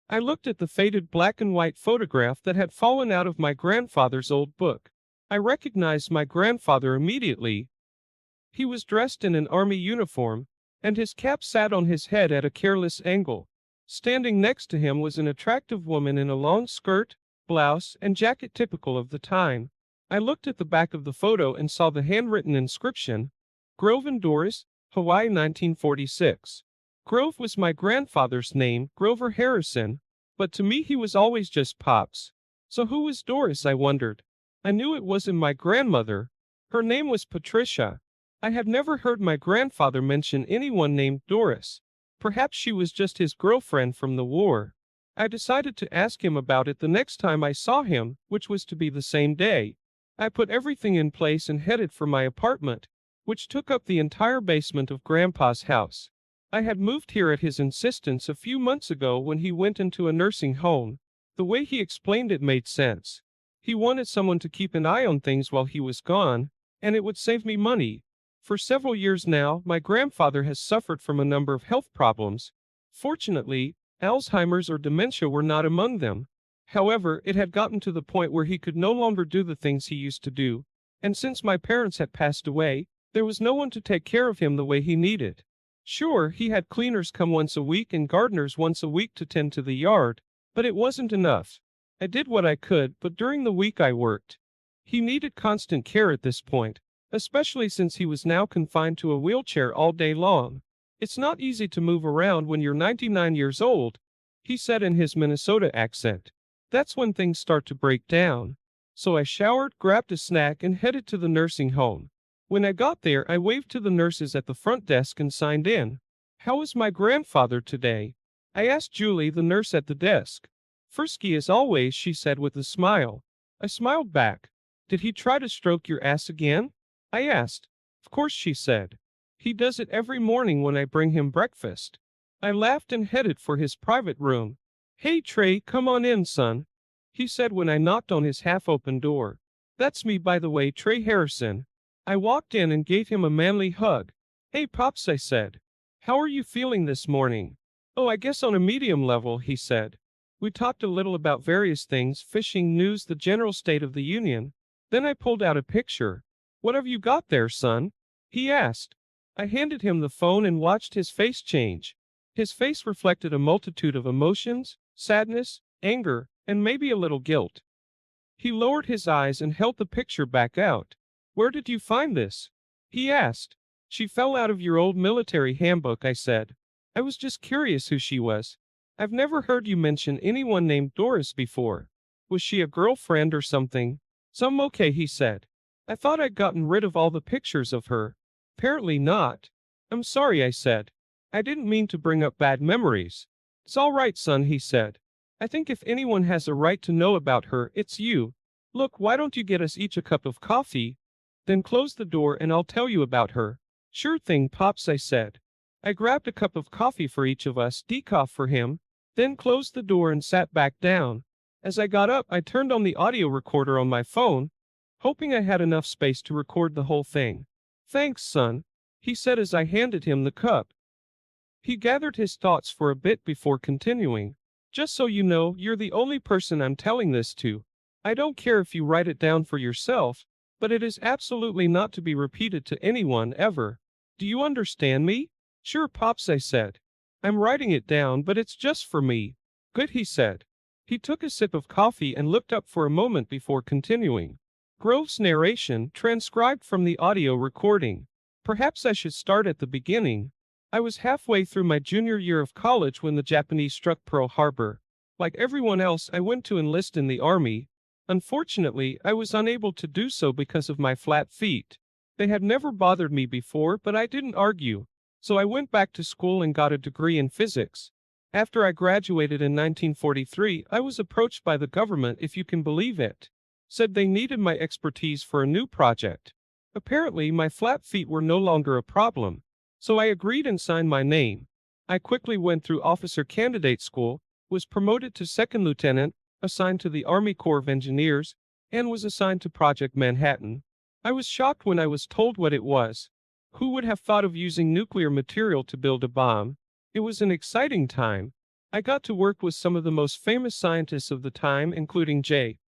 I looked at the faded black and white photograph that had fallen out of my grandfather's old book. I recognized my grandfather immediately. He was dressed in an army uniform, and his cap sat on his head at a careless angle. Standing next to him was an attractive woman in a long skirt, blouse, and jacket typical of the time. I looked at the back of the photo and saw the handwritten inscription, Grove and Doris, Hawaii 1946. Grove was my grandfather's name, Grover Harrison, but to me he was always just Pops. So who was Doris, I wondered. I knew it wasn't my grandmother. Her name was Patricia. I had never heard my grandfather mention anyone named Doris. Perhaps she was just his girlfriend from the war. I decided to ask him about it the next time I saw him, which was to be the same day. I put everything in place and headed for my apartment, which took up the entire basement of Grandpa's house. I had moved here at his insistence a few months ago when he went into a nursing home. The way he explained it made sense. He wanted someone to keep an eye on things while he was gone, and it would save me money. For several years now, my grandfather has suffered from a number of health problems. Fortunately, Alzheimer's or dementia were not among them. However, it had gotten to the point where he could no longer do the things he used to do, and since my parents had passed away, there was no one to take care of him the way he needed. Sure, he had cleaners come once a week and gardeners once a week to tend to the yard, but it wasn't enough. I did what I could, but during the week I worked. He needed constant care at this point, especially since he was now confined to a wheelchair all day long. It's not easy to move around when you're 99 years old, he said in his Minnesota accent. That's when things start to break down. So I showered, grabbed a snack, and headed to the nursing home. When I got there, I waved to the nurses at the front desk and signed in. How is my grandfather today? I asked Julie, the nurse at the desk. Frisky as always, she said with a smile. I smiled back. Did he try to stroke your ass again? I asked. Of course, she said. He does it every morning when I bring him breakfast. I laughed and headed for his private room. Hey Trey, come on in, son, he said when I knocked on his half-open door. That's me, by the way, Trey Harrison. I walked in and gave him a manly hug. Hey Pops, I said. How are you feeling this morning? Oh, I guess on a medium level, he said. We talked a little about various things, fishing, news, the general state of the union. Then I pulled out a picture. What have you got there, son? He asked. I handed him the phone and watched his face change. His face reflected a multitude of emotions, sadness, anger, and maybe a little guilt. He lowered his eyes and held the picture back out. Where did you find this? He asked. She fell out of your old military handbook, I said. I was just curious who she was. I've never heard you mention anyone named Doris before. Was she a girlfriend or something? Some okay, he said. I thought I'd gotten rid of all the pictures of her. Apparently not. I'm sorry, I said. I didn't mean to bring up bad memories. It's all right, son, he said. I think if anyone has a right to know about her, it's you. Look, why don't you get us each a cup of coffee? Then close the door and I'll tell you about her. Sure thing, Pops, I said. I grabbed a cup of coffee for each of us, decaf for him, then closed the door and sat back down. As I got up, I turned on the audio recorder on my phone, hoping I had enough space to record the whole thing. Thanks, son, he said as I handed him the cup. He gathered his thoughts for a bit before continuing. Just so you know, you're the only person I'm telling this to. I don't care if you write it down for yourself, but it is absolutely not to be repeated to anyone ever. Do you understand me? Sure, Pops, I said. I'm writing it down, but it's just for me. Good, he said. He took a sip of coffee and looked up for a moment before continuing. Grove's narration, transcribed from the audio recording. Perhaps I should start at the beginning. I was halfway through my junior year of college when the Japanese struck Pearl Harbor. Like everyone else, I went to enlist in the army. Unfortunately, I was unable to do so because of my flat feet. They had never bothered me before, but I didn't argue. So I went back to school and got a degree in physics. After I graduated in 1943, I was approached by the government, if you can believe it. Said they needed my expertise for a new project. Apparently, my flat feet were no longer a problem. So I agreed and signed my name. I quickly went through officer candidate school, was promoted to second lieutenant, assigned to the Army Corps of Engineers, and was assigned to Project Manhattan. I was shocked when I was told what it was. Who would have thought of using nuclear material to build a bomb? It was an exciting time. I got to work with some of the most famous scientists of the time, including J.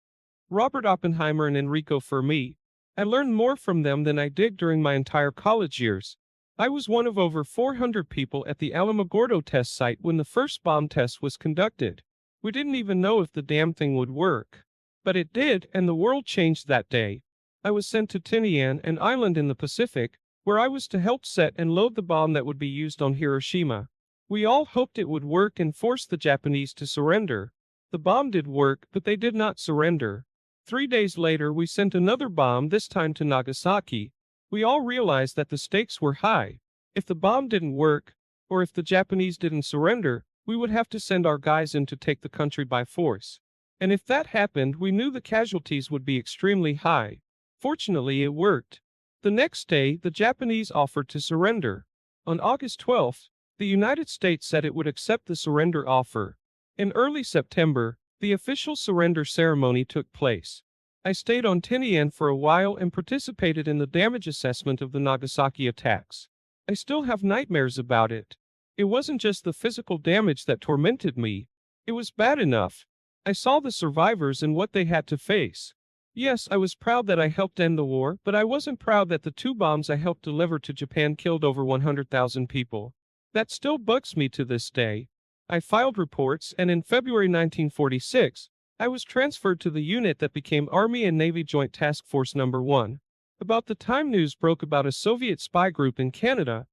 Robert Oppenheimer and Enrico Fermi. I learned more from them than I did during my entire college years. I was one of over 400 people at the Alamogordo test site when the first bomb test was conducted. We didn't even know if the damn thing would work. But it did, and the world changed that day. I was sent to Tinian, an island in the Pacific, where I was to help set and load the bomb that would be used on Hiroshima. We all hoped it would work and force the Japanese to surrender. The bomb did work, but they did not surrender. 3 days later, we sent another bomb, this time to Nagasaki. We all realized that the stakes were high. If the bomb didn't work, or if the Japanese didn't surrender, we would have to send our guys in to take the country by force. And if that happened, we knew the casualties would be extremely high. Fortunately, it worked. The next day, the Japanese offered to surrender. On August 12th, the United States said it would accept the surrender offer. In early September, the official surrender ceremony took place. I stayed on Tinian for a while and participated in the damage assessment of the Nagasaki attacks. I still have nightmares about it. It wasn't just the physical damage that tormented me. It was bad enough. I saw the survivors and what they had to face. Yes, I was proud that I helped end the war, but I wasn't proud that the 2 bombs I helped deliver to Japan killed over 100,000 people. That still bugs me to this day. I filed reports, and in February 1946, I was transferred to the unit that became Army and Navy Joint Task Force No. 1. About the time news broke about a Soviet spy group in Canada,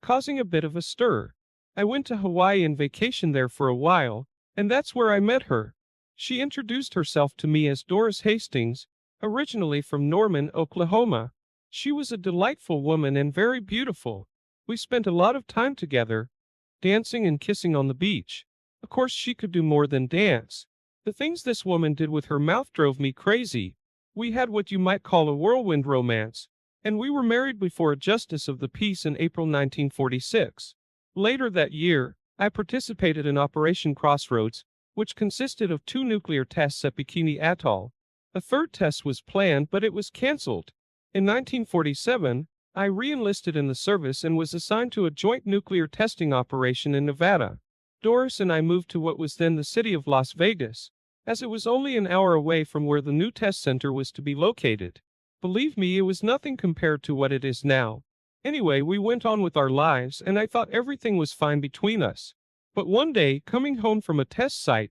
causing a bit of a stir. I went to Hawaii and vacationed there for a while, and that's where I met her. She introduced herself to me as Doris Hastings, originally from Norman, Oklahoma. She was a delightful woman and very beautiful. We spent a lot of time together, dancing and kissing on the beach. Of course, she could do more than dance. The things this woman did with her mouth drove me crazy. We had what you might call a whirlwind romance, and we were married before a justice of the peace in April 1946. Later that year, I participated in Operation Crossroads, which consisted of 2 nuclear tests at Bikini Atoll. A third test was planned, but it was canceled. In 1947, I re-enlisted in the service and was assigned to a joint nuclear testing operation in Nevada. Doris and I moved to what was then the city of Las Vegas, as it was only an hour away from where the new test center was to be located. Believe me, it was nothing compared to what it is now. Anyway, we went on with our lives, and I thought everything was fine between us. But one day, coming home from a test site,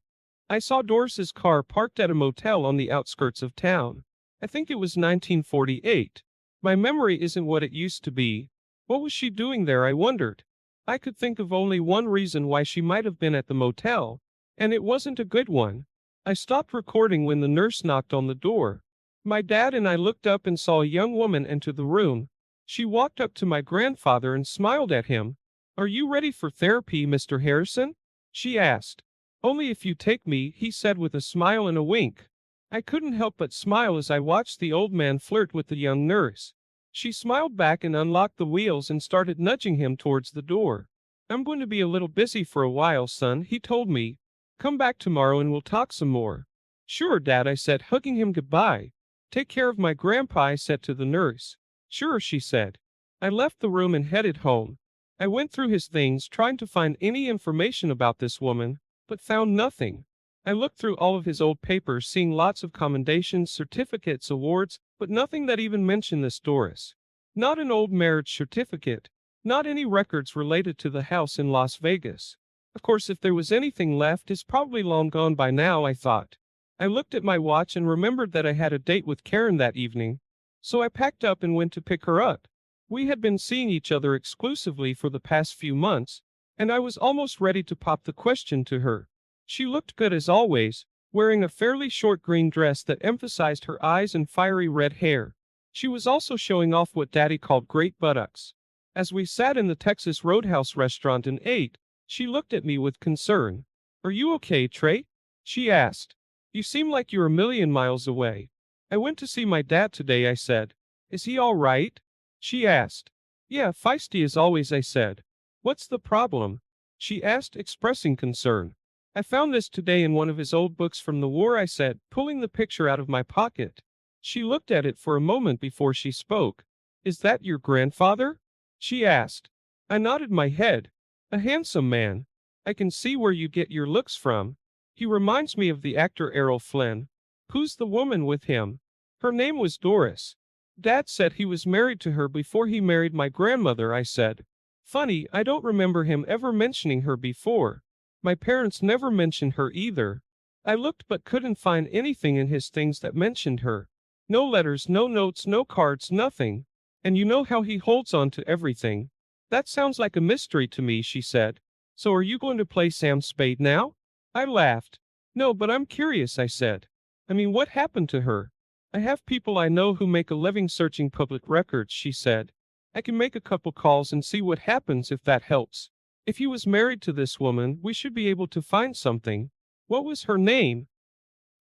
I saw Doris's car parked at a motel on the outskirts of town. I think it was 1948. My memory isn't what it used to be. What was she doing there, I wondered. I could think of only one reason why she might have been at the motel, and it wasn't a good one. I stopped recording when the nurse knocked on the door. My dad and I looked up and saw a young woman enter the room. She walked up to my grandfather and smiled at him. "Are you ready for therapy, Mr. Harrison?" she asked. "Only if you take me," he said with a smile and a wink. I couldn't help but smile as I watched the old man flirt with the young nurse. She smiled back and unlocked the wheels and started nudging him towards the door. "I'm going to be a little busy for a while, son," he told me. "Come back tomorrow and we'll talk some more." "Sure, Dad," I said, hugging him goodbye. "Take care of my grandpa," I said to the nurse. "Sure," she said. I left the room and headed home. I went through his things trying to find any information about this woman, but found nothing. I looked through all of his old papers, seeing lots of commendations, certificates, awards, but nothing that even mentioned this Doris. Not an old marriage certificate. Not any records related to the house in Las Vegas. Of course, if there was anything left, it's probably long gone by now, I thought. I looked at my watch and remembered that I had a date with Karen that evening. So I packed up and went to pick her up. We had been seeing each other exclusively for the past few months, and I was almost ready to pop the question to her. She looked good as always, wearing a fairly short green dress that emphasized her eyes and fiery red hair. She was also showing off what Daddy called great buttocks. As we sat in the Texas Roadhouse restaurant and ate, she looked at me with concern. "Are you okay, Trey?" she asked. "You seem like you're a million miles away." "I went to see my dad today," I said. "Is he all right?" she asked. "Yeah, feisty as always," I said. "What's the problem?" she asked, expressing concern. "I found this today in one of his old books from the war," I said, pulling the picture out of my pocket. She looked at it for a moment before she spoke. "Is that your grandfather?" she asked. I nodded my head. "A handsome man." I can see where you get your looks from. He reminds me of the actor Errol Flynn. Who's the woman with him? Her name was Doris. Dad said he was married to her before he married my grandmother, I said. Funny, I don't remember him ever mentioning her before. My parents never mentioned her either. I looked but couldn't find anything in his things that mentioned her. No letters, no notes, no cards, nothing. And you know how he holds on to everything. That sounds like a mystery to me, she said. So are you going to play Sam Spade now? I laughed. No, but I'm curious, I said. I mean, what happened to her? I have people I know who make a living searching public records, she said. I can make a couple calls and see what happens if that helps. If he was married to this woman, we should be able to find something. What was her name?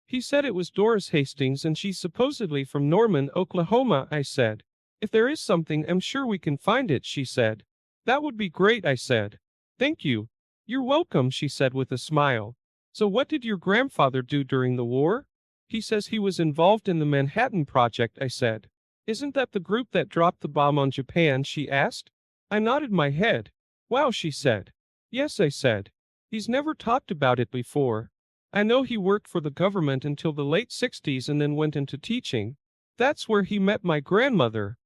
He said it was Doris Hastings and she's supposedly from Norman, Oklahoma, I said. If there is something, I'm sure we can find it, she said. That would be great, I said. Thank you. You're welcome, she said with a smile. So what did your grandfather do during the war? He says he was involved in the Manhattan Project, I said. Isn't that the group that dropped the bomb on Japan, she asked. I nodded my head. Wow, she said. Yes, I said. He's never talked about it before. I know he worked for the government until the late 60s and then went into teaching. That's where he met my grandmother.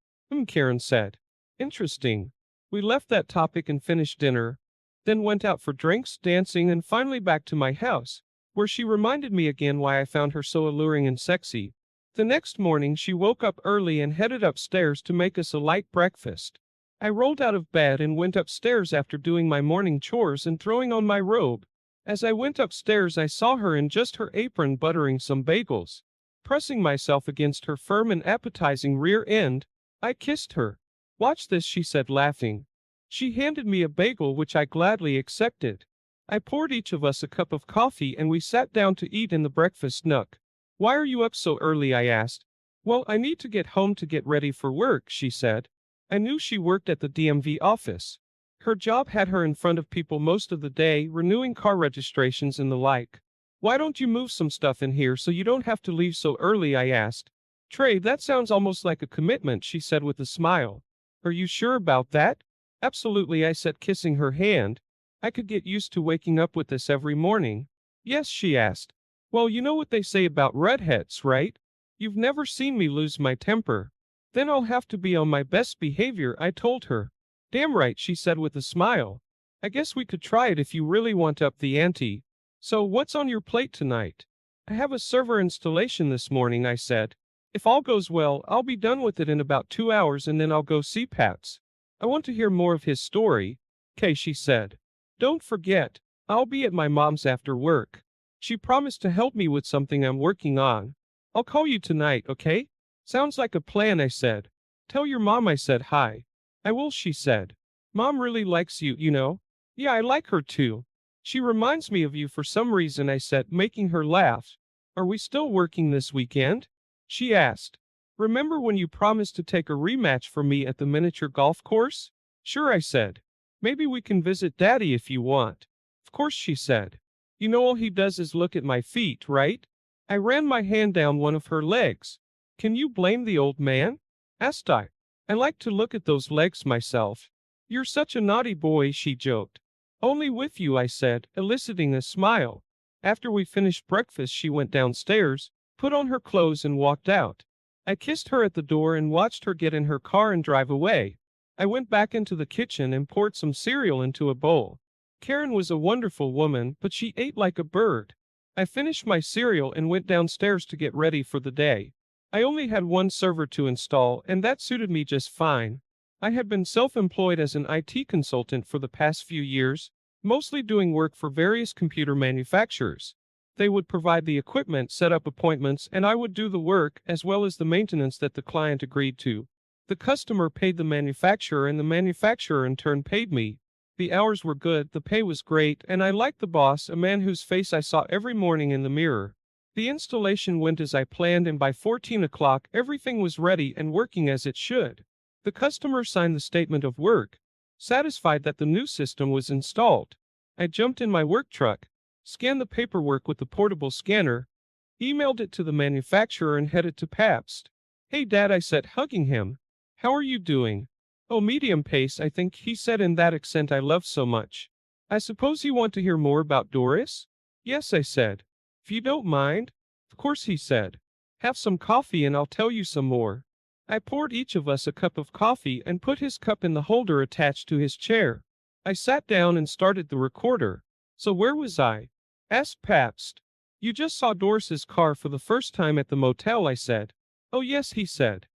Karen said. Interesting. We left that topic and finished dinner, then went out for drinks, dancing, and finally back to my house, where she reminded me again why I found her so alluring and sexy. The next morning she woke up early and headed upstairs to make us a light breakfast. I rolled out of bed and went upstairs after doing my morning chores and throwing on my robe. As I went upstairs I saw her in just her apron buttering some bagels. Pressing myself against her firm and appetizing rear end, I kissed her. Watch this, she said, laughing. She handed me a bagel which I gladly accepted. I poured each of us a cup of coffee and we sat down to eat in the breakfast nook. Why are you up so early? I asked. Well, I need to get home to get ready for work, she said. I knew she worked at the DMV office. Her job had her in front of people most of the day, renewing car registrations and the like. Why don't you move some stuff in here so you don't have to leave so early? I asked. Trey, that sounds almost like a commitment, she said with a smile. Are you sure about that? Absolutely, I said, kissing her hand. I could get used to waking up with this every morning. Yes, she asked. Well, you know what they say about redheads, right? You've never seen me lose my temper. Then I'll have to be on my best behavior, I told her. Damn right, she said with a smile. I guess we could try it if you really want up the ante. So what's on your plate tonight? I have a server installation this morning, I said. If all goes well, I'll be done with it in about 2 hours and then I'll go see Pats. I want to hear more of his story. Kay, she said. Don't forget, I'll be at my mom's after work. She promised to help me with something I'm working on. I'll call you tonight, okay? Sounds like a plan, I said. Tell your mom I said hi. I will, she said. Mom really likes you, you know. Yeah, I like her too. She reminds me of you for some reason, I said, making her laugh. Are we still working this weekend? She asked. Remember when you promised to take a rematch for me at the miniature golf course? Sure, I said. Maybe we can visit Daddy if you want. Of course, she said. You know all he does is look at my feet, right? I ran my hand down one of her legs. Can you blame the old man? Asked I. I like to look at those legs myself. You're such a naughty boy, she joked. Only with you, I said, eliciting a smile. After we finished breakfast, she went downstairs, put on her clothes and walked out. I kissed her at the door and watched her get in her car and drive away. I went back into the kitchen and poured some cereal into a bowl. Karen was a wonderful woman, but she ate like a bird. I finished my cereal and went downstairs to get ready for the day. I only had one server to install, and that suited me just fine. I had been self-employed as an IT consultant for the past few years, mostly doing work for various computer manufacturers. They would provide the equipment, set up appointments, and I would do the work, as well as the maintenance that the client agreed to. The customer paid the manufacturer and the manufacturer in turn paid me. The hours were good, the pay was great, and I liked the boss, a man whose face I saw every morning in the mirror. The installation went as I planned, and by 14 o'clock everything was ready and working as it should. The customer signed the statement of work, satisfied that the new system was installed. I jumped in my work truck, scanned the paperwork with the portable scanner, emailed it to the manufacturer and headed to Pabst. Hey Dad, I said, hugging him. How are you doing? Oh, medium pace, I think, he said in that accent I love so much. I suppose you want to hear more about Doris? Yes, I said. If you don't mind. Of course, he said. Have some coffee and I'll tell you some more. I poured each of us a cup of coffee and put his cup in the holder attached to his chair. I sat down and started the recorder. So where was I? Asked Pabst. You just saw Doris's car for the first time at the motel, I said. Oh yes, he said.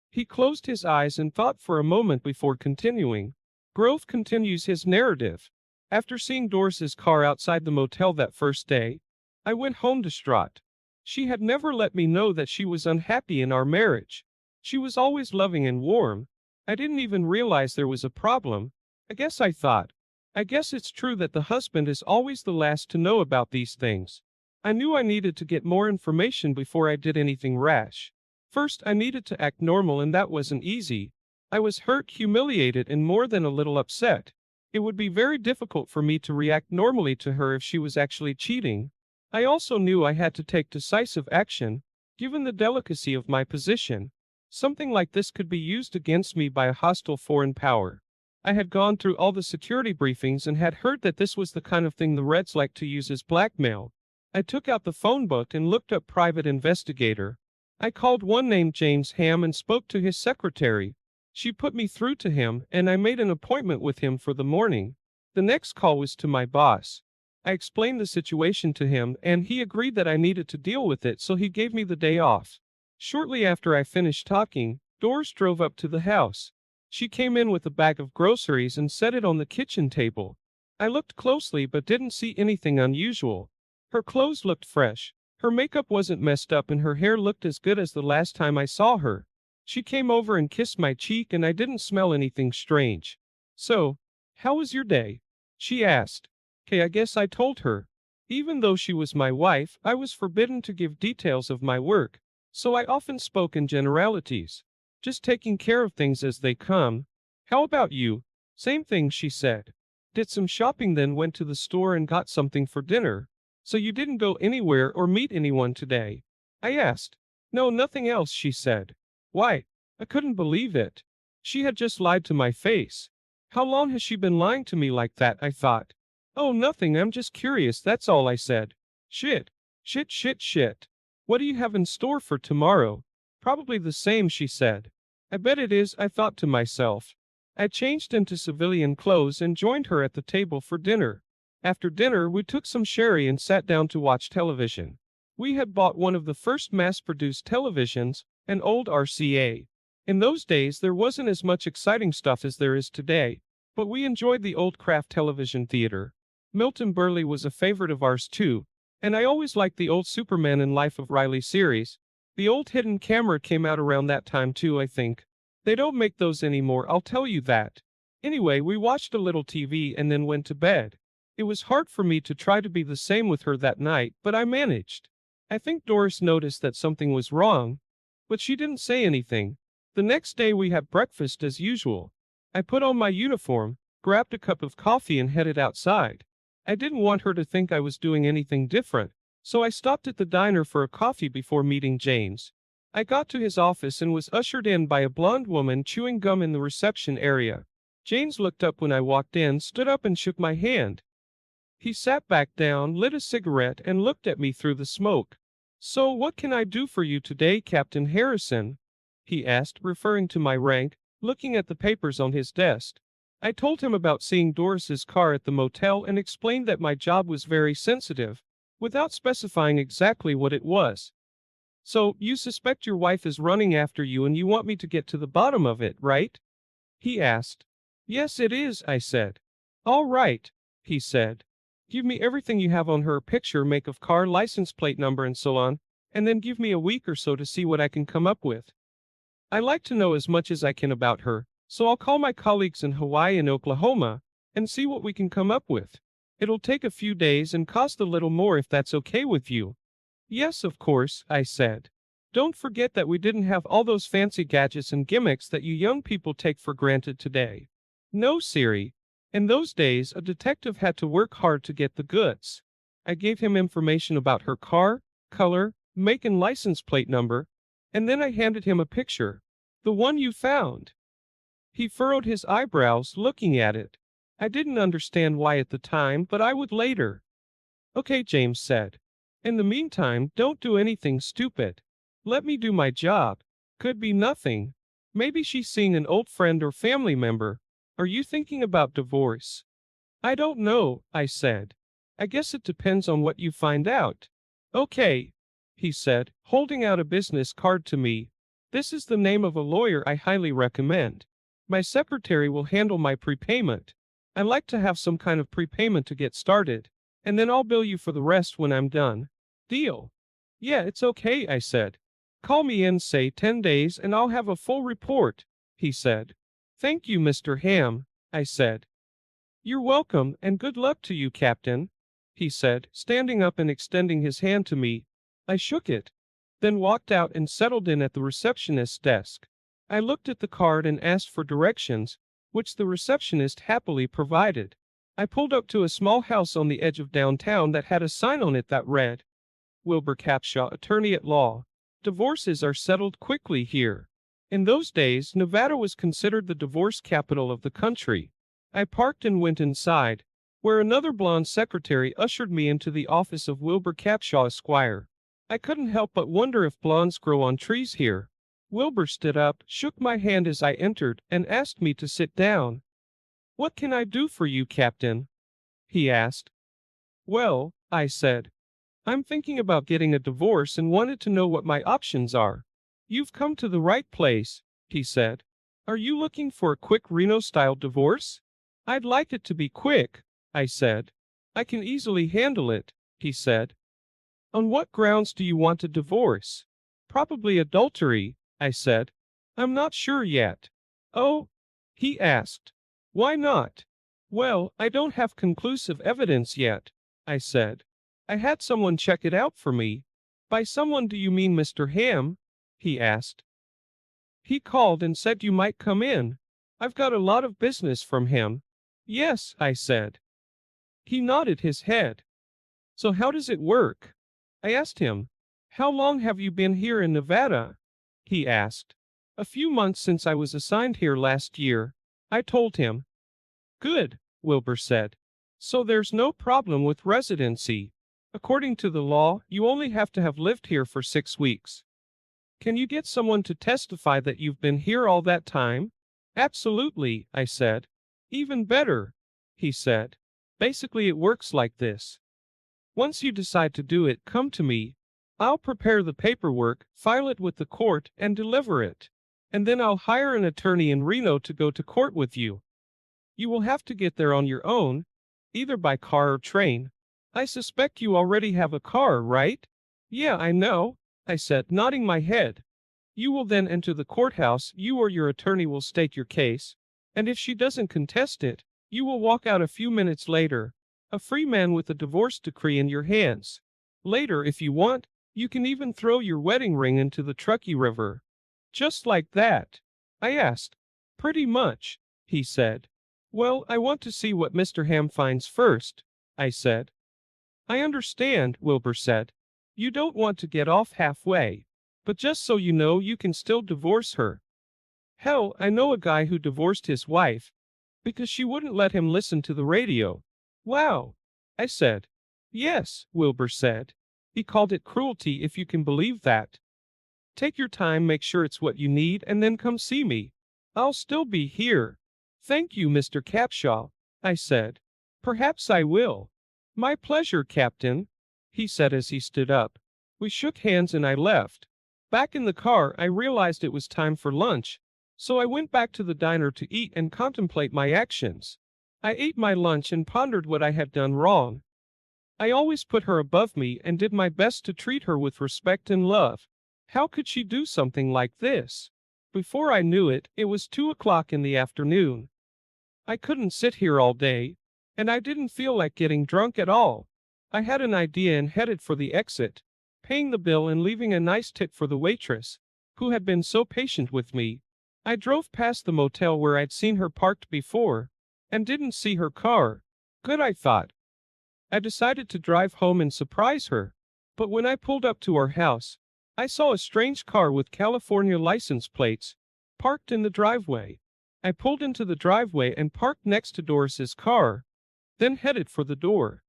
He closed his eyes and thought for a moment before continuing. Grove continues his narrative. After seeing Doris's car outside the motel that first day, I went home distraught. She had never let me know that she was unhappy in our marriage. She was always loving and warm. I didn't even realize there was a problem. I thought. I guess it's true that the husband is always the last to know about these things. I knew I needed to get more information before I did anything rash. First, I needed to act normal, and that wasn't easy. I was hurt, humiliated, and more than a little upset. It would be very difficult for me to react normally to her if she was actually cheating. I also knew I had to take decisive action, given the delicacy of my position. Something like this could be used against me by a hostile foreign power. I had gone through all the security briefings and had heard that this was the kind of thing the Reds like to use as blackmail. I took out the phone book and looked up private investigator. I called one named James Ham and spoke to his secretary. She put me through to him, and I made an appointment with him for the morning. The next call was to my boss. I explained the situation to him, and he agreed that I needed to deal with it, so he gave me the day off. Shortly after I finished talking, Doris drove up to the house. She came in with a bag of groceries and set it on the kitchen table. I looked closely but didn't see anything unusual. Her clothes looked fresh, her makeup wasn't messed up, and her hair looked as good as the last time I saw her. She came over and kissed my cheek, and I didn't smell anything strange. So, how was your day? She asked. I guess I told her. Even though she was my wife, I was forbidden to give details of my work, so I often spoke in generalities. Just taking care of things as they come. How about you? Same thing, she said. Did some shopping, then went to the store and got something for dinner. So you didn't go anywhere or meet anyone today? I asked. No, nothing else, she said. Why? I couldn't believe it. She had just lied to my face. How long has she been lying to me like that, I thought. Oh, nothing, I'm just curious, that's all, I said. Shit. Shit. What do you have in store for tomorrow? Probably the same, she said. I bet it is, I thought to myself. I changed into civilian clothes and joined her at the table for dinner. After dinner, we took some sherry and sat down to watch television. We had bought one of the first mass-produced televisions, an old RCA. In those days, there wasn't as much exciting stuff as there is today, but we enjoyed the old craft television theater. Milton Berle was a favorite of ours too, and I always liked the old Superman and Life of Riley series. The old hidden camera came out around that time too, I think. They don't make those anymore, I'll tell you that. Anyway, we watched a little TV and then went to bed. It was hard for me to try to be the same with her that night, but I managed. I think Doris noticed that something was wrong, but she didn't say anything. The next day we had breakfast as usual. I put on my uniform, grabbed a cup of coffee and headed outside. I didn't want her to think I was doing anything different, so I stopped at the diner for a coffee before meeting James. I got to his office and was ushered in by a blonde woman chewing gum in the reception area. James looked up when I walked in, stood up and shook my hand. He sat back down, lit a cigarette, and looked at me through the smoke. So what can I do for you today, Captain Harrison? He asked, referring to my rank, looking at the papers on his desk. I told him about seeing Doris's car at the motel and explained that my job was very sensitive, without specifying exactly what it was. So, you suspect your wife is running after you and you want me to get to the bottom of it, right? He asked. Yes, it is, I said. All right, he said. Give me everything you have on her, picture, make of car, license plate number, and so on, and then give me a week or so to see what I can come up with. I like to know as much as I can about her, so I'll call my colleagues in Hawaii and Oklahoma and see what we can come up with. It'll take a few days and cost a little more if that's okay with you. Yes, of course, I said. Don't forget that we didn't have all those fancy gadgets and gimmicks that you young people take for granted today. No, Siri. In those days, a detective had to work hard to get the goods. I gave him information about her car, color, make and license plate number, and then I handed him a picture. The one you found. He furrowed his eyebrows, looking at it. I didn't understand why at the time, but I would later. Okay, James said. In the meantime, don't do anything stupid. Let me do my job. Could be nothing. Maybe she's seeing an old friend or family member. Are you thinking about divorce? I don't know, I said. I guess it depends on what you find out. Okay, he said, holding out a business card to me. This is the name of a lawyer I highly recommend. My secretary will handle my prepayment. I like to have some kind of prepayment to get started, and then I'll bill you for the rest when I'm done. Deal? Yeah, it's okay, I said. Call me in, say 10 days, and I'll have a full report, he said. Thank you, Mr. Ham, I said. You're welcome, and good luck to you, Captain, he said, standing up and extending his hand to me. I shook it, then walked out and settled in at the receptionist's desk. I looked at the card and asked for directions, which the receptionist happily provided. I pulled up to a small house on the edge of downtown that had a sign on it that read, Wilbur Capshaw, attorney at law. Divorces are settled quickly here. In those days, Nevada was considered the divorce capital of the country. I parked and went inside, where another blonde secretary ushered me into the office of Wilbur Capshaw Esquire. I couldn't help but wonder if blondes grow on trees here. Wilbur stood up, shook my hand as I entered, and asked me to sit down. What can I do for you, Captain? He asked. Well, I said, I'm thinking about getting a divorce and wanted to know what my options are. You've come to the right place, he said. Are you looking for a quick Reno-style divorce? I'd like it to be quick, I said. I can easily handle it, he said. On what grounds do you want a divorce? Probably adultery, I said. I'm not sure yet. Oh? He asked. Why not? Well, I don't have conclusive evidence yet, I said. I had someone check it out for me. By someone do you mean Mr. Ham? He asked. He called and said you might come in. I've got a lot of business from him. Yes, I said. He nodded his head. So how does it work? I asked him. How long have you been here in Nevada? He asked. A few months since I was assigned here last year, I told him. Good, Wilbur said. So there's no problem with residency. According to the law, you only have to have lived here for 6 weeks. Can you get someone to testify that you've been here all that time? Absolutely, I said. Even better, he said. Basically it works like this. Once you decide to do it, come to me. I'll prepare the paperwork, file it with the court, and deliver it. And then I'll hire an attorney in Reno to go to court with you. You will have to get there on your own, either by car or train. I suspect you already have a car, right? Yeah, I know, I said, nodding my head. You will then enter the courthouse, you or your attorney will state your case, and if she doesn't contest it, you will walk out a few minutes later, a free man with a divorce decree in your hands. Later, if you want, you can even throw your wedding ring into the Truckee River. Just like that. I asked. Pretty much, he said. Well, I want to see what Mr. Ham finds first, I said. I understand, Wilbur said. You don't want to get off halfway. But just so you know, you can still divorce her. Hell, I know a guy who divorced his wife because she wouldn't let him listen to the radio. Wow, I said. Yes, Wilbur said. He called it cruelty, if you can believe that. Take your time, make sure it's what you need, and then come see me. I'll still be here. Thank you, Mr. Capshaw, I said. Perhaps I will. My pleasure, Captain, he said as he stood up. We shook hands and I left. Back in the car, I realized it was time for lunch, so I went back to the diner to eat and contemplate my actions. I ate my lunch and pondered what I had done wrong. I always put her above me and did my best to treat her with respect and love. How could she do something like this? Before I knew it, it was 2 o'clock in the afternoon. I couldn't sit here all day, and I didn't feel like getting drunk at all. I had an idea and headed for the exit, paying the bill and leaving a nice tip for the waitress, who had been so patient with me. I drove past the motel where I'd seen her parked before, and didn't see her car. Good, I thought. I decided to drive home and surprise her, but when I pulled up to our house, I saw a strange car with California license plates, parked in the driveway. I pulled into the driveway and parked next to Doris's car, then headed for the door.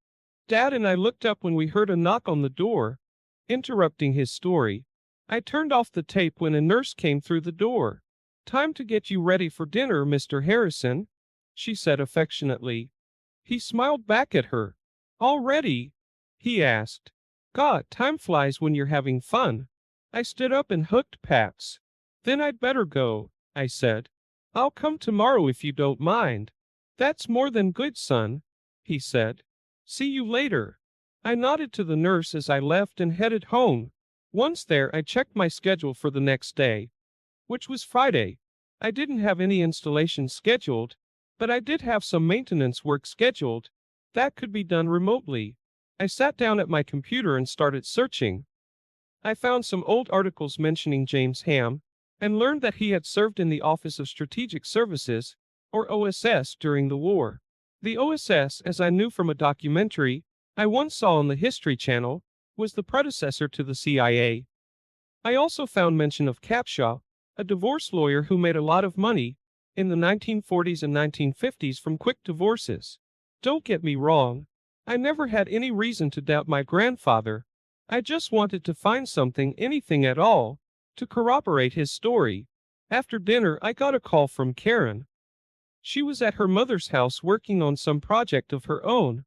Dad and I looked up when we heard a knock on the door, interrupting his story. I turned off the tape when a nurse came through the door. "Time to get you ready for dinner, Mr. Harrison," she said affectionately. He smiled back at her. "Already?" he asked. "God, time flies when you're having fun." I stood up and hooked pats. "Then I'd better go," I said. "I'll come tomorrow if you don't mind." "That's more than good, son," he said. "See you later." I nodded to the nurse as I left and headed home. Once there, I checked my schedule for the next day, which was Friday. I didn't have any installations scheduled, but I did have some maintenance work scheduled that could be done remotely. I sat down at my computer and started searching. I found some old articles mentioning James Ham and learned that he had served in the Office of Strategic Services, or OSS, during the war. The OSS, as I knew from a documentary I once saw on the History Channel, was the predecessor to the CIA. I also found mention of Capshaw, a divorce lawyer who made a lot of money in the 1940s and 1950s from quick divorces. Don't get me wrong, I never had any reason to doubt my grandfather. I just wanted to find something, anything at all, to corroborate his story. After dinner, I got a call from Karen. She was at her mother's house working on some project of her own.